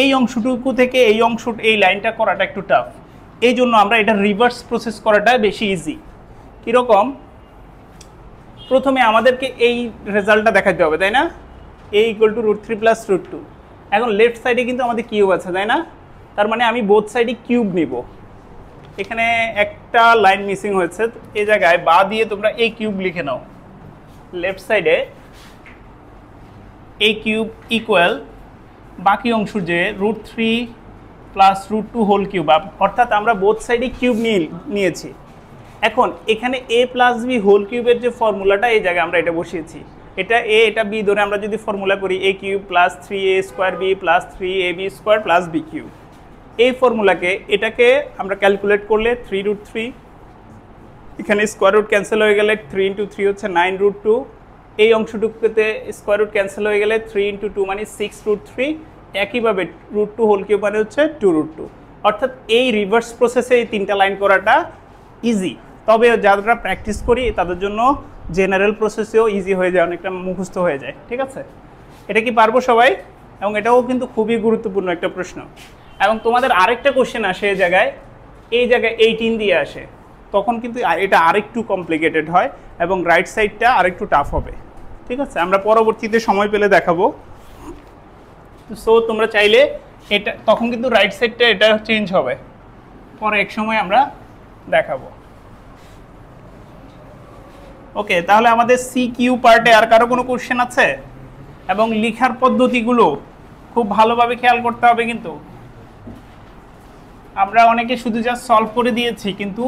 এই অংশটুকু থেকে এই লাইনটা করাটা একটু টাফ, এই জন্য আমরা এটা রিভার্স প্রসেস করাটা বেশি ইজি। কীরকম, প্রথমে আমাদেরকে এই রেজাল্টটা দেখাতে হবে, তাই না, a = √3 + √2। এখন লেফট সাইডে কিন্তু আমাদের কিউব আছে, তাই না, তার মানে আমি বোথ সাইডে কিউব নিব। এখানে একটা লাইন মিসিং হয়েছে, এই জায়গায় বা দিয়ে তোমরা a কিউব লিখে নাও, লেফট সাইডে a কিউব ইকুয়াল বাকি অংশ যে √3 + √2 হোল কিউব, অর্থাৎ আমরা বোথ সাইডে কিউব নিয়েছি। এখন এখানে a + b হোল কিউবের যে ফর্মুলাটা, এই জায়গায় আমরা এটা বসিয়েছি, এটা a এটা b ধরে আমরা যদি ফর্মুলা করি a cube + 3a² b + 3ab² + b cube, এই ফর্মুলাকে এটাকে আমরা ক্যালকুলেট করলে 3√3, এখানে স্কোয়ার রুট ক্যান্সেল হয়ে গেলে 3 × 3 হচ্ছে 9√2, এই অংশটুকুতে স্কোয়ার রুট ক্যান্সেল হয়ে গেলে 3 × 2 মানে 6√3, একইভাবে √2 হোল কিউব মানে হচ্ছে 2√2। অর্থাৎ এই রিভার্স প্রসেসে এই 3টা লাইন করাটা ইজি, তবে যারা প্র্যাকটিস করি তাদের জন্য জেনারেল প্রসেসেও ইজি হয়ে যায়, অনেকটা মুখস্থ হয়ে যায়। ঠিক আছে, এটা কি পারবো সবাই? এবং এটাও কিন্তু খুবই গুরুত্বপূর্ণ একটা প্রশ্ন। এবং তোমাদের আরেকটা কোশ্চেন আসে এই জায়গায় 18 দিয়ে আসে, তখন কিন্তু এটা আরেকটু কমপ্লিকেটেড হয় এবং রাইট সাইডটা আরেকটু টাফ হবে। ঠিক আছে, আমরা পরবর্তীতে সময় পেলে দেখাবো। সো তোমরা চাইলে এটা তখন কিন্তু রাইট সাইডটা এটা চেঞ্জ হবে, পরে এক সময় আমরা দেখাবো। ওকে, তাহলে আমাদের CQ পার্টে আর কারো কোনো কোশ্চেন আছে? এবং লেখার পদ্ধতিগুলো খুব ভালোভাবে খেয়াল করতে হবে। কিন্তু আমরা অনেকে শুধু জাস্ট সলভ করে দিয়েছি, কিন্তু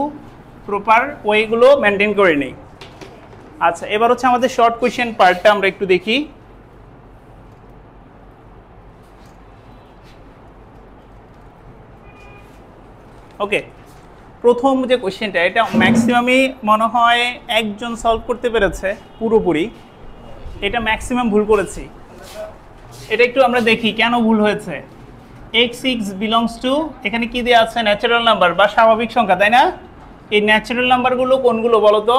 প্রপার ওয়েগুলো মেনটেন করে নেই। আচ্ছা, এবার হচ্ছে আমাদের শর্ট কোয়েশ্চেন পার্টটা আমরা একটু দেখি। ওকে, প্রথম যে কোয়েশ্চেনটা, এটা ম্যাক্সিমামই মনে হয় একজন সলভ করতে পেরেছে পুরোপুরি। এটা ম্যাক্সিমাম ভুল করেছি। এটা একটু আমরা দেখি কেন ভুল হয়েছে। x6 বিলংস টু, এখানে কি দেওয়া আছে? ন্যাচারাল নাম্বার বা স্বাভাবিক সংখ্যা, তাই না? এই ন্যাচারাল নাম্বারগুলো কোনগুলো বলো তো?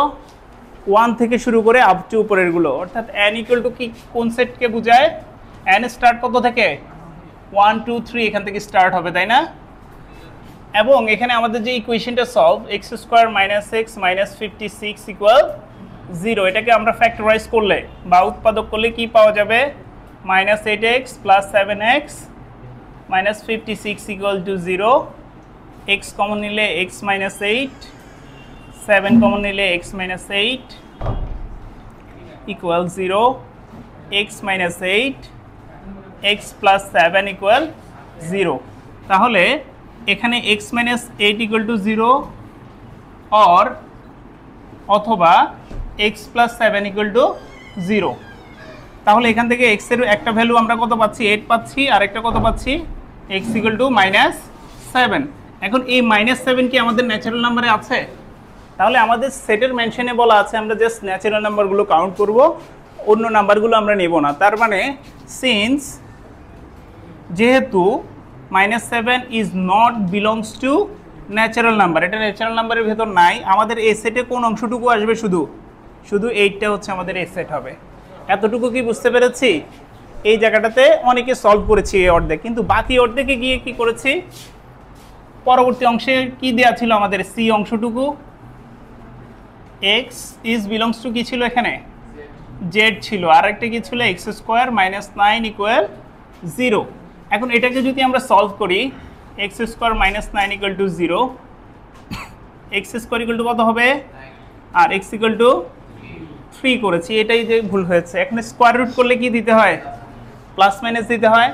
1 থেকে শুরু করে আপ টু উপরেরগুলো, অর্থাৎ n ইকুয়াল টু কি কোন সেটকে বোঝায়? n স্টার্ট কত থেকে? 1 2 3 এখান থেকে স্টার্ট হবে, তাই না? এবং এখানে আমাদের যে ইকুয়েশনটা সলভ, x² - x - 56 = 0, এটাকে আমরা ফ্যাক্টরাইজ করলে বা উৎপাদক করলে কি পাওয়া যাবে? -8x + 7x - 56 = 0, x কমন নিলে x - 8, 7 কমন নিলে x - 8 = 0, x - 8 x + 7 = 0। তাহলে এখানে x - 8 = 0 অথবা x + 7 = 0। তাহলে এখান থেকে x এর একটা ভ্যালু আমরা কত পাচ্ছি? 8 পাচ্ছি, আর একটা কত পাচ্ছি? x = -7। এখন এই -7 কি আমাদের ন্যাচারাল নাম্বারে আছে? তাহলে আমাদের সেটের মেনশনে বলা আছে আমরা জাস্ট ন্যাচারাল নাম্বারগুলো কাউন্ট করব, অন্য নাম্বারগুলো আমরা নেব না। তার মানে সিন্স যেহেতু -7 is not belongs two natural number, এটা ন্যাচারাল নাম্বারের ভেতর নাই, আমাদের এই সেটে কোন অংশটুকু আসবে? শুধু 8টা হচ্ছে আমাদের এই সেট হবে। এতটুকু কি বুঝতে পেরেছি? এই জায়গাটাতে অনেকে সলভ করেছি এই অর্ধেক, কিন্তু বাকি অর্ধেকে গিয়ে কি করেছি? পরবর্তী অংশে কি দেওয়া ছিল আমাদের? সি অংশটুকু x ইজ বিলংস টু কি ছিল? এখানে z ছিল, আর একটা কি ছিল? x² - 9 = 0। এখন এটাকে যদি আমরা সলভ করি, x² - 9 = 0, x² কত হবে? আর x = 3 করেছি, এটাই যে ভুল হয়েছে। এখন স্কোয়ার রুট করলে কি দিতে হয়? প্লাস মাইনাস দিতে হয়।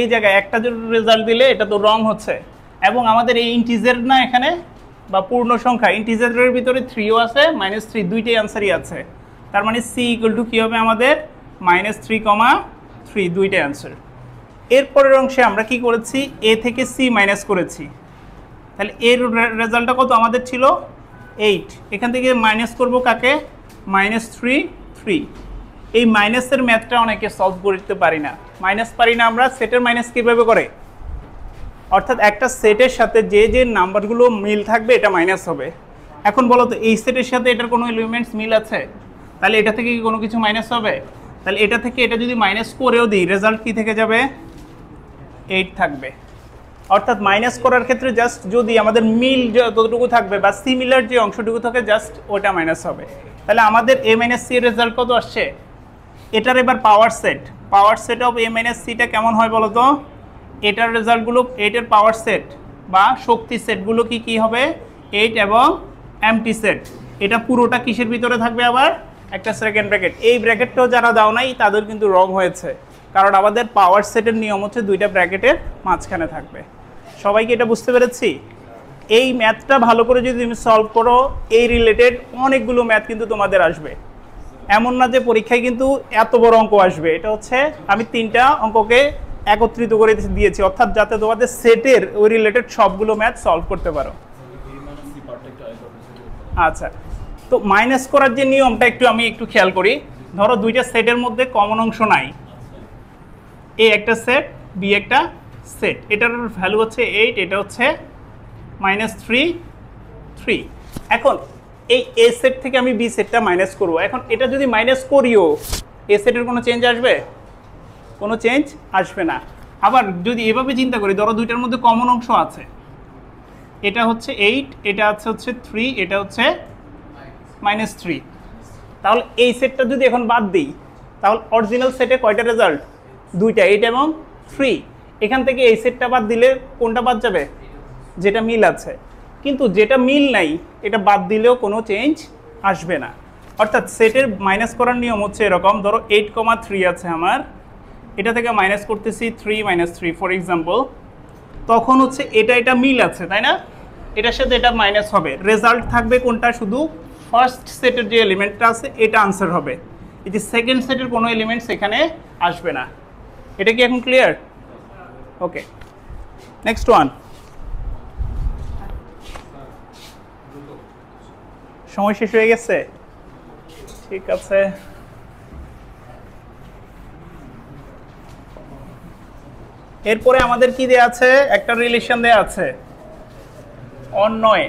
এই জায়গায় একটা রেজাল্ট দিলে এটা তো রং হচ্ছে। এবং আমাদের এই ইন্টিজার না এখানে, বা পূর্ণ সংখ্যা, ইন্টিজারের ভিতরে 3ও আছে, -3, দুইটাই আনসারই আছে। তার মানে c = কি হবে আমাদের? -3, দুইটাই আনসার। এরপরের অংশে আমরা কি করেছি? a থেকে c মাইনাস করেছি। তাহলে এর রেজাল্টটা কত আমাদের ছিল? 8। এখান থেকে মাইনাস করব কাকে? -3। এই মাইনাসের ম্যাথটা অনেকে সলভ করতে পারি না। মাইনাস পারি না আমরা। সেটের মাইনাস কীভাবে করে? অর্থাৎ একটা সেটের সাথে যে যে নাম্বারগুলো মিল থাকবে এটা মাইনাস হবে। এখন বলো তো, এই সেটের সাথে এটার কোনো এলিমেন্টস মিল আছে? তাহলে এটা থেকে কি কোনো কিছু মাইনাস হবে? তাহলে এটা থেকে এটা যদি মাইনাস করেও দিই, রেজাল্ট কি থেকে যাবে? 8 থাকবে। অর্থাৎ মাইনাস করার ক্ষেত্রে জাস্ট যদি আমাদের মিল যতটুকু থাকবে বা সিমিলার যে অংশটুকু থাকে জাস্ট ওটা মাইনাস হবে। তাহলে আমাদের a - c এর রেজাল্ট কত আসছে? এটার এবার পাওয়ার সেট অফ a - c-টা কেমন হয় বলো তো? এটার রেজাল্টগুলো, 8 এর পাওয়ার সেট বা শক্তি সেটগুলো কি হবে? 8 এবং এমটি সেট। এটা পুরোটা কিসের ভিতরে থাকবে? আবার একটা সেকেন্ড ব্র্যাকেট। এই ব্র্যাকেটটাও যারা দাও নাই তাদের কিন্তু রং হয়েছে, কারণ আমাদের পাওয়ার সেটের নিয়ম হচ্ছে দুইটা ব্র্যাকেটের মাঝখানে থাকবে। সবাইকে এটা বুঝতে পেরেছি? এই ম্যাথটা ভালো করে যদি তুমি সলভ করো, এই রিলেটেড অনেকগুলো ম্যাথ কিন্তু তোমাদের আসবে। এমন না যে পরীক্ষায় কিন্তু এত বড় অঙ্ক আসবে। এটা হচ্ছে আমি 3টা অঙ্ককে একত্রিত করে দিয়েছি, অর্থাৎ যাতে তোমাদের সেটের ওই রিলেটেড সবগুলো ম্যাথ সলভ করতে পারো। আচ্ছা, তো মাইনাস করার যে নিয়মটা আমি একটু খেয়াল করি। ধরো দুইটা সেটের মধ্যে কমন অংশ নাই, এ একটা সেট, বি একটা সেট। এটার ভ্যালু হচ্ছে 8, এটা হচ্ছে -3। এখন এই এ সেট থেকে আমি বি সেটটা মাইনাস করবো। এখন এটা যদি মাইনাস করিও, এ সেটের কোনো চেঞ্জ আসবে? কোনো চেঞ্জ আসবে না। আবার যদি এভাবে চিন্তা করি, ধরো দুইটার মধ্যে কমন অংশ আছে, এটা হচ্ছে 8, এটা হচ্ছে 3, এটা হচ্ছে -3। তাহলে এই সেটটা যদি এখন বাদ দিই, তাহলে অরিজিনাল সেটে কয়টা রেজাল্ট? দুইটা, 8 এবং 3। এখান থেকে এই সেটটা বাদ দিলে কোনটা বাদ যাবে? যেটা মিল আছে। কিন্তু যেটা মিল নাই এটা বাদ দিলেও কোনো চেঞ্জ আসবে না। অর্থাৎ সেটের মাইনাস করার নিয়ম হচ্ছে এরকম। ধরো 8,3 আছে আমার, এটা থেকে মাইনাস করতেছি 3 মাইনাস 3 ফর এক্সাম্পল, তখন হচ্ছে এটা মিল আছে তাই না, এটার সাথে এটা মাইনাস হবে, রেজাল্ট থাকবে কোনটা, শুধু ফার্স্ট সেটের যে এলিমেন্টটা আছে এটা আনসার হবে, এই যে সেকেন্ড সেটের কোনো এলিমেন্টস এখানে আসবে না। এটা কি এখন ক্লিয়ার? ওকে, নেক্সট ওয়ান। সময় শেষ হয়ে গেছে, ঠিক আছে। এরপরে আমাদের কি দেয়া আছে, একটা রিলেশন দেয়া আছে অন্যয়।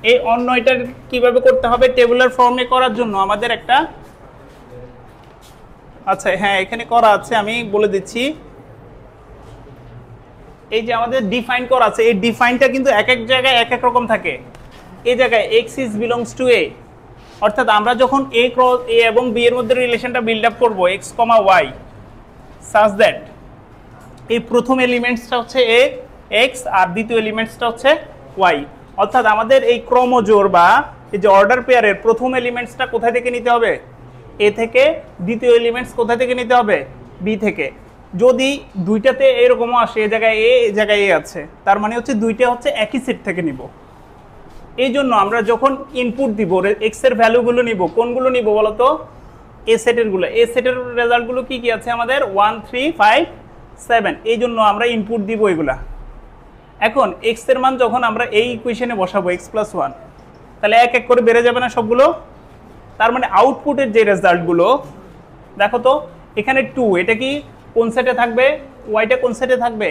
এই অন্যয়টা কিভাবে করতে হবে, টেবুলার ফর্মে করার জন্য আমাদের একটা, আচ্ছা হ্যাঁ এখানে করা আছে, আমি বলে দিচ্ছি। এই যে আমাদের ডিফাইন করা আছে, এই ডিফাইনটা কিন্তু এক এক জায়গায় এক এক রকম থাকে। এই জায়গায় x is belongs to a, অর্থাৎ আমরা যখন a ক্রস a এবং b এর মধ্যে রিলেশনটা বিল্ড আপ করব x, y such that এই প্রথম এলিমেন্টসটা হচ্ছে a x আর দ্বিতীয় এলিমেন্টসটা হচ্ছে y, অর্থাৎ আমাদের এই ক্রমজোড় বা এই যে অর্ডার পেয়ারের প্রথম এলিমেন্টসটা কোথা থেকে নিতে হবে, a থেকে, দ্বিতীয় এলিমেন্টস কোথা থেকে নিতে হবে, b থেকে। যদি দুইটাতে এরকমও আসে, এই জায়গায় a এই জায়গায় a আছে, তার মানে হচ্ছে দুইটা হচ্ছে একই সেট থেকে নিব। এই জন্য আমরা যখন ইনপুট দিব x এর ভ্যালুগুলো নিব, কোনগুলো নিব বলতো, এ সেটের গুলো। এ সেটের রেজাল্টগুলো কি কি আছে আমাদের 1 3 5 7, এই জন্য আমরা ইনপুট দিব এগুলা। এখন x এর মান যখন আমরা এই ইকুয়েশনে বসাবো x + 1, তাহলে এক এক করে বেড়ে যাবে না সবগুলো, তার মানে আউটপুটের যে রেজাল্টগুলো দেখো তো, এখানে 2, এটা কি কোন সেটে থাকবে, ওয়াইটা কোন সেটে থাকবে,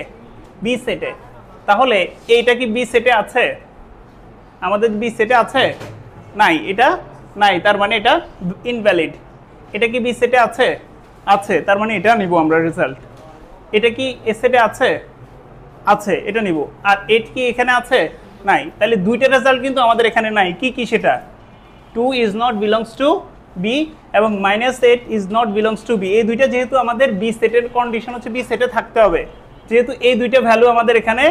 বি সেটে। তাহলে এইটা কি বি সেটে আছে, আমাদের বি সেটে আছে, নাই, এটা নাই, তার মানে এটা ইনভ্যালিড। এটা কি বি সেটে আছে, আছে, তার মানে এটা নিব আমরা রেজাল্ট। এটা কি এ সেটে আছে, আছে, এটা নিব। আর এটা কি এখানে আছে, নাই, তাহলে দুইটা রেজাল্ট কিন্তু আমাদের এখানে নাই। কি কি সেটা, 2 is not belongs to b এবং -8 is not belongs to b, এই দুইটা যেহেতু আমাদের বি সেটের কন্ডিশন হচ্ছে বি সেটে থাকতে হবে, যেহেতু এই দুইটা ভ্যালু আমাদের এখানে,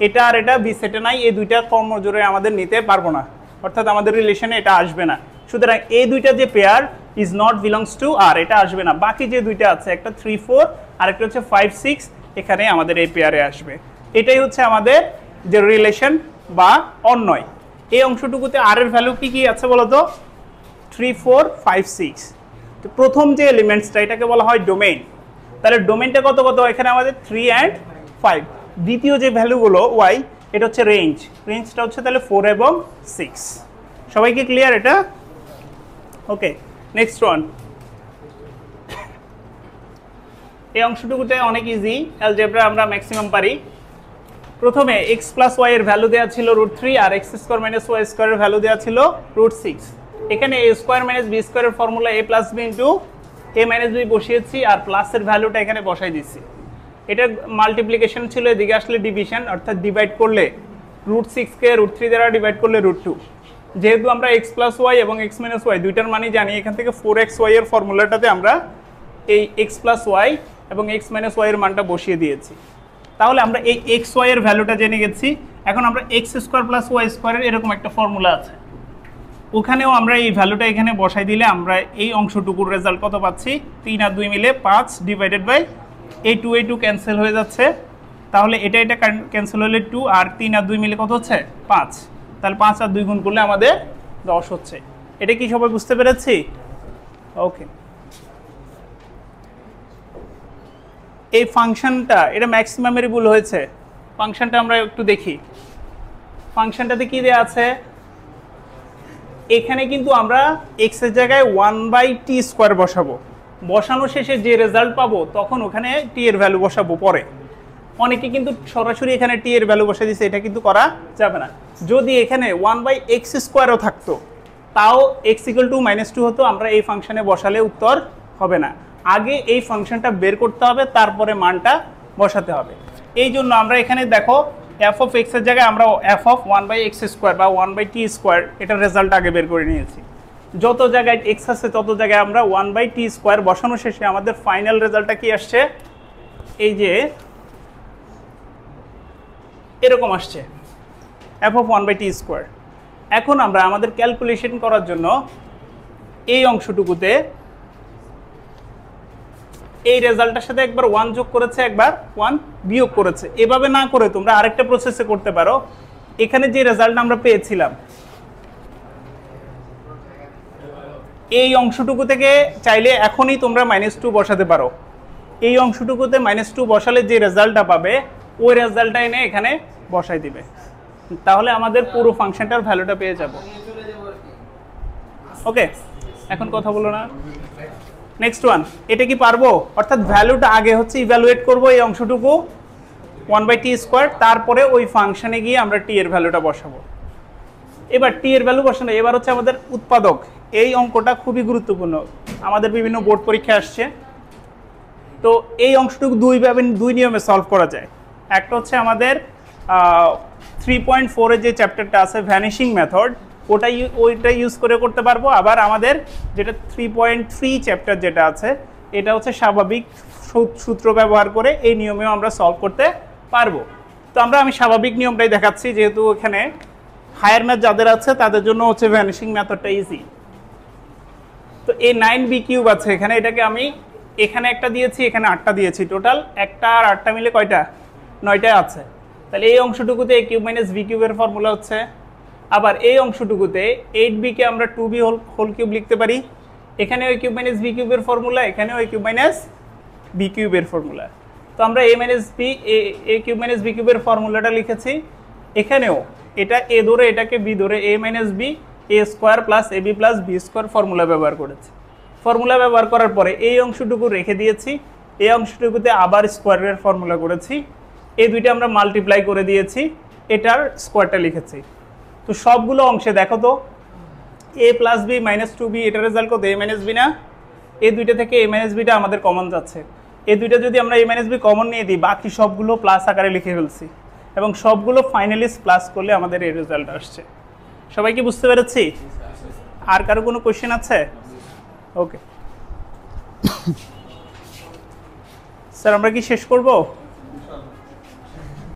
এটা আর এটা বি সেটে নাই, এই দুইটা কর্মজোড়ে আমাদের নিতে পারবো না, অর্থাৎ আমাদের রিলেশনে এটা আসবে না। সুতরাং এই দুইটা যে pair is not belongs to r, এটা আসবে না। বাকি যে দুইটা আছে, একটা 3 4 আর একটা হচ্ছে 5 6, এখানে আমাদের এই পেয়ারে আসবে। এটাই হচ্ছে আমাদের যে রিলেশন বা অন্যয়। এই অংশটুকুতে আর এর ভ্যালু কি কি আছে বলতো, 3 4 5 6। তো প্রথম যে এলিমেন্টসটা এটাকে বলা হয় ডোমেইন, তাহলে ডোমেইনটা কত কত, এখানে আমাদের 3 and 5। দ্বিতীয় যে ভ্যালুগুলো y, এটা হচ্ছে রেঞ্জ, রেঞ্জটা হচ্ছে তাহলে 4 এবং 6। সবাই কি ক্লিয়ার এটা? ওকে, নেক্সট ওয়ান। এই অংশটুকুতে অনেক ইজি, অ্যালজেব্রা আমরা ম্যাক্সিমাম পারি। প্রথমে x + y এর ভ্যালু দেওয়া ছিল √3 আর x² - y² এর ভ্যালু দেওয়া ছিল √6। এখানে a² - b² এর formula a + b * a - b বসিয়েছি আর প্লাসের ভ্যালুটা এখানে বসাই দিচ্ছি। এটা মাল্টিপ্লিকেশন ছিল, এদিকে আসলে ডিভিশন, অর্থাৎ ডিভাইড করলে √6 কে √3 দ্বারা ডিভাইড করলে √2। যেহেতু আমরা x + y এবং x - y দুইটার মানই জানি, এখান থেকে 4xy এর ফর্মুলাটাতে আমরা এই x + y এবং x - y এর মানটা বসিয়ে দিয়েছি। তাহলে আমরা এই xy এর ভ্যালুটা জেনে গেছি। এখন আমরা x² + y² এর এরকম একটা ফর্মুলা আছে, ওখানেও আমরা এই ভ্যালুটা এখানে বসাই দিলে আমরা এই অংশটুকুর রেজাল্ট কত পাচ্ছি, 3 আর 2 মিলে 5 ডিভাইডেড বাই এই 2 এই 2 ক্যান্সেল হয়ে যাচ্ছে, তাহলে এটা এটা ক্যান্সেল হলে 2 আর 3 আর 2 মিলে কত হচ্ছে 5, তাহলে 5 আর 2 গুণ করলে আমাদের 10 হচ্ছে। এটা কি সবাই বুঝতে পেরেছি? ওকে, এই ফাংশনটা এটা ম্যাক্সিমামেরই ভুল হয়েছে। ফাংশনটা আমরা একটু দেখি, ফাংশনটাতে কি দেয়া আছে, এখানে কিন্তু আমরা x এর জায়গায় 1/t² বসাবো, বসানো শেষে যে রেজাল্ট পাবো তখন ওখানে t এর ভ্যালু বসাবো পরে। অনেকে কিন্তু সরাসরি এখানে t এর ভ্যালু বসাই দিচ্ছে, এটা কিন্তু করা যাবে না। যদি এখানে 1/x² থাকতো তাও x = -2 হতো, আমরা এই ফাংশনে বসালে উত্তর হবে না। আগে এই ফাংশনটা বের করতে হবে, তারপরে মানটা বসাতে হবে। এই জন্য আমরা এখানে দেখো f(x) এর জায়গায় আমরা f(1/x² বা 1/t²) এটার রেজাল্ট আগে বের করে নিয়েছি। যত জায়গায় x আছে তত জায়গায় আমরা 1/t² বসানো শেষে আমাদের ফাইনাল রেজাল্টটা কি আসছে, এই যে এরকম আসছে f(1/t²). এখন আমরা আমাদের ক্যালকুলেশন করার জন্য এই অংশটুকুতে এই রেজাল্টটার সাথে একবার 1 যোগ করেছে, একবার 1 বিয়োগ করেছে। এভাবে না করে তোমরা আরেকটা প্রসেসে করতে পারো। এখানে যে রেজাল্টটা আমরা পেয়েছিলাম এই অংশটুকু থেকে চাইলে এখনই তোমরা -2 বসাতে পারো। এই অংশটুকুতে -2 বসালে যে রেজাল্টটা পাবে ওই রেজাল্টটা এনে এখানে বসাই দিবে, তাহলে আমাদের পুরো ফাংশনটার ভ্যালুটা পেয়ে যাব। ওকে, এখন কথা বলো না। নেক্সট ওয়ান, এটা কি পারবো? অর্থাৎ ভ্যালুটা আগে হচ্ছে ইভ্যালুয়েট করব এই অংশটুকু 1/t², তারপরে ওই ফাংশনে গিয়ে আমরা t এর ভ্যালুটা বসাবো। এবার t এর ভ্যালু বসানো, এবার হচ্ছে আমাদের উৎপাদক। এই অঙ্কটা খুবই গুরুত্বপূর্ণ, আমাদের বিভিন্ন বোর্ড পরীক্ষা আসছে। তো এই অংশটুকু দুই নিয়মে সলভ করা যায়। একটা হচ্ছে আমাদের 3.4 এর যে চ্যাপ্টারটা আছে ভ্যানিশিং মেথড, ওইটা ইউজ করে করতে পারবো। আবার আমাদের যেটা 3.3 চ্যাপ্টার যেটা আছে এটা হচ্ছে স্বাভাবিক সূত্র ব্যবহার করে এই নিয়মেও আমরা সলভ করতে পারবো। তো আমি স্বাভাবিক নিয়মটাই দেখাচ্ছি, যেহেতু এখানে হায়ার ম্যাথ যাদের আছে তাদের জন্য হচ্ছে ভ্যানিশিং মেথডটা ইজি। তো এই 9b³ আছে এখানে, এটাকে আমি এখানে একটা দিয়েছি, এখানে 8টা দিয়েছি, টোটাল 1টা আর 8টা মিলে কয়টা? 9টা আছে। তাহলে এই অংশটুকুতে a³ - b³ এর ফর্মুলা হচ্ছে। আবার এই অংশটুকুতে 8b কে আমরা 2b হোল কিউব লিখতে পারি। এখানে a³ - b³ এর ফর্মুলা, এখানেও a³ - b³ এর ফর্মুলা। তো আমরা a³ - b³ এর ফর্মুলাটা লিখেছি। এখানেও এটা a ধরে এটাকে b ধরে a - b a² + ab + b² formula ব্যবহার করেছি। ফর্মুলা ব্যবহার করার পরে এই অংশটুকু রেখে দিয়েছি, এই অংশটুকুতে আবার স্কোয়ারের ফর্মুলা করেছি, এই দুইটা আমরা মাল্টিপ্লাই করে দিয়েছি, এটার স্কোয়ারটা লিখেছি। তো সবগুলো অংশে দেখো তো a + b - 2b, এটার রেজাল্ট কত? a - b না? এই দুইটা থেকে a - bটা আমাদের কমন যাচ্ছে। এই দুইটা যদি আমরা a - b কমন নিয়ে দিই, বাকি সবগুলো প্লাস আকারে লিখে ফেলছি এবং সবগুলো ফাইনালি প্লাস করলে আমাদের এই রেজাল্ট আসছে। সবাই কি বুঝতে পেরেছি? আর কারো কোনো কোশ্চেন আছে? ওকে স্যার, আমরা কি শেষ করব?